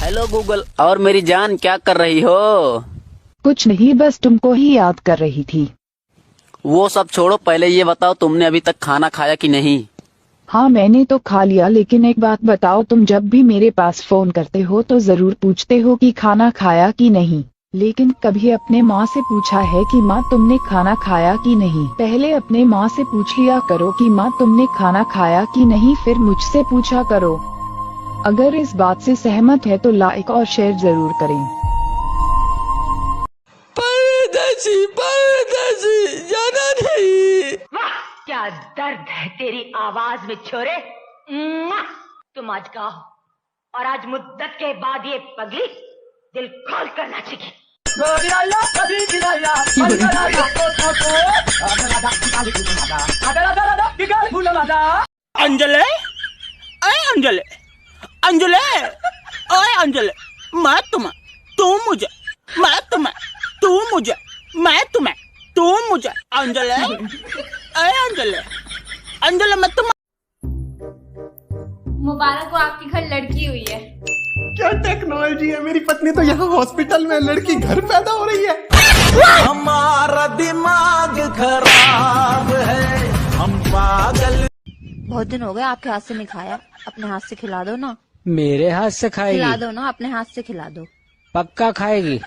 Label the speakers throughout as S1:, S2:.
S1: Hello Google, और मेरी जान क्या कर रही हो?
S2: कुछ नहीं, बस तुमको ही याद कर रही थी।
S1: वो सब छोड़ो, पहले ये बताओ तुमने अभी तक खाना खाया कि नहीं?
S2: हाँ, मैंने तो खा लिया, लेकिन एक बात बताओ, तुम जब भी मेरे पास फोन करते हो तो जरूर पूछते हो कि खाना खाया कि नहीं, लेकिन कभी अपने माँ से पूछा है कि माँ तुमने खाना खाया कि नहीं? पहले अपने माँ से पूछ लिया करो कि माँ तुमने खाना खाया कि नहीं, फिर मुझसे पूछा करो। अगर इस बात से सहमत है तो लाइक और शेयर जरूर करें।
S3: परदेसी परदेसी जाना नहीं।
S4: वाह, क्या दर्द है तेरी आवाज में छोरे। तुम आज गाओ और आज मुद्दत के बाद ये पगली दिल खोल कर नाचेगी।
S3: अंजले, अरे अंजले, अंजले, ओए अंजले, मैं तुम्हें, तू मुझे, मैं तुम्हें, तू मुझे, मैं तुम्हें, तू मुझे, अंजले, अरे अंजले, अंजले मैं तुम्हें।
S5: मुबारक हो, आपके घर लड़की हुई है।
S6: क्या टेक्नोलॉजी है, मेरी पत्नी तो यहाँ हॉस्पिटल में, लड़की घर पैदा हो रही है।
S3: हमारा दिमाग खराब है, हम पागल।
S7: बहुत दिन हो गए आपके हाथ से नहीं खाया, अपने हाथ से खिला दो ना।
S8: मेरे हाथ से खाएगी?
S7: खिला दो ना, अपने हाथ से खिला दो।
S8: पक्का खाएगी?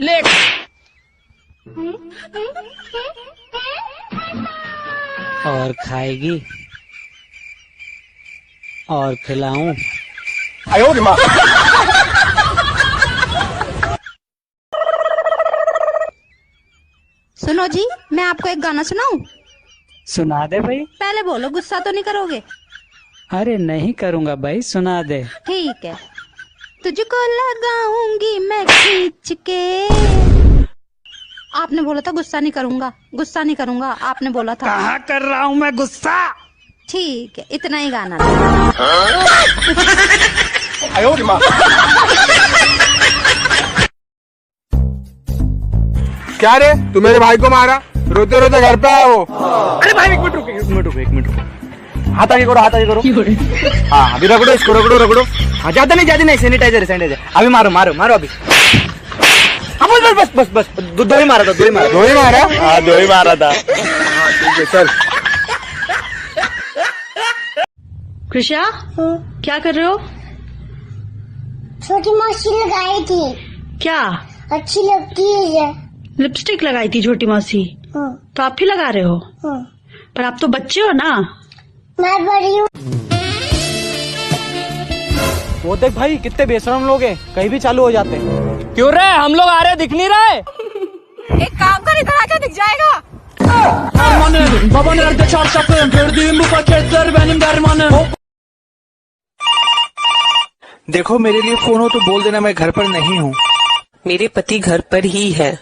S3: ले
S8: और खाएगी और खिलाऊं?
S7: सुनो जी, मैं आपको एक गाना सुनाऊं?
S8: सुना दे भाई।
S7: पहले बोलो, गुस्सा तो नहीं करोगे?
S8: अरे नहीं करूँगा भाई, सुना दे।
S7: ठीक है। तुझको लगाऊंगी मैं खींच के। आपने बोला था गुस्सा नहीं करूंगा, गुस्सा नहीं करूंगा, आपने बोला था।
S8: कहाँ कर रहा हूँ मैं गुस्सा?
S7: ठीक है, इतना ही गाना।
S6: क्या रे, तू मेरे भाई को मारा? रोते रोते घर पे आया हो?
S3: अरे भाई एक मिनट रुको, एक मिनट रुको, एक मिनट रुको। हाथ आगे करो, हाथ आगे करो। हाँ अभी रगड़ो इसको, रगड़ो रगड़ो। हाँ ज्यादा नहीं, सैनिटाइजर सैनिटाइजर। अभी मारो मारो मारो अभी। हाँ बस बस बस बस, दो ही मारा था, दो ही मारा।
S6: दो ही मारा?
S3: हाँ दो ही मारा था।
S6: हाँ ठीक है, चल।
S9: कृष्या, क्या कर रहे हो?
S10: छोटी मौसी लगाई थी।
S9: क्या?
S10: अच्छी लगती है।
S9: लिपस्टिक लगाई थी छोटी मौसी? तो आप भी लगा रहे हो? पर आप तो बच्चे हो ना।
S10: मैं बड़ी हूँ।
S3: वो देख भाई, कितने बेशरम लोग हैं, कहीं भी चालू हो जाते हैं। क्यों रे, हम लोग आ रहे, दिख नहीं रहे?
S5: एक काम कर, इधर आके दिख जाएगा।
S3: देखो मेरे लिए फोन हो तो बोल देना मैं घर पर नहीं हूँ।
S11: मेरे पति घर पर ही है।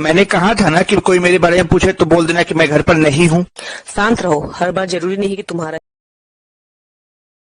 S3: मैंने कहा था ना कि कोई मेरे बारे में पूछे तो बोल देना कि मैं घर पर नहीं हूँ।
S11: शांत रहो, हर बार जरूरी नहीं कि तुम्हारा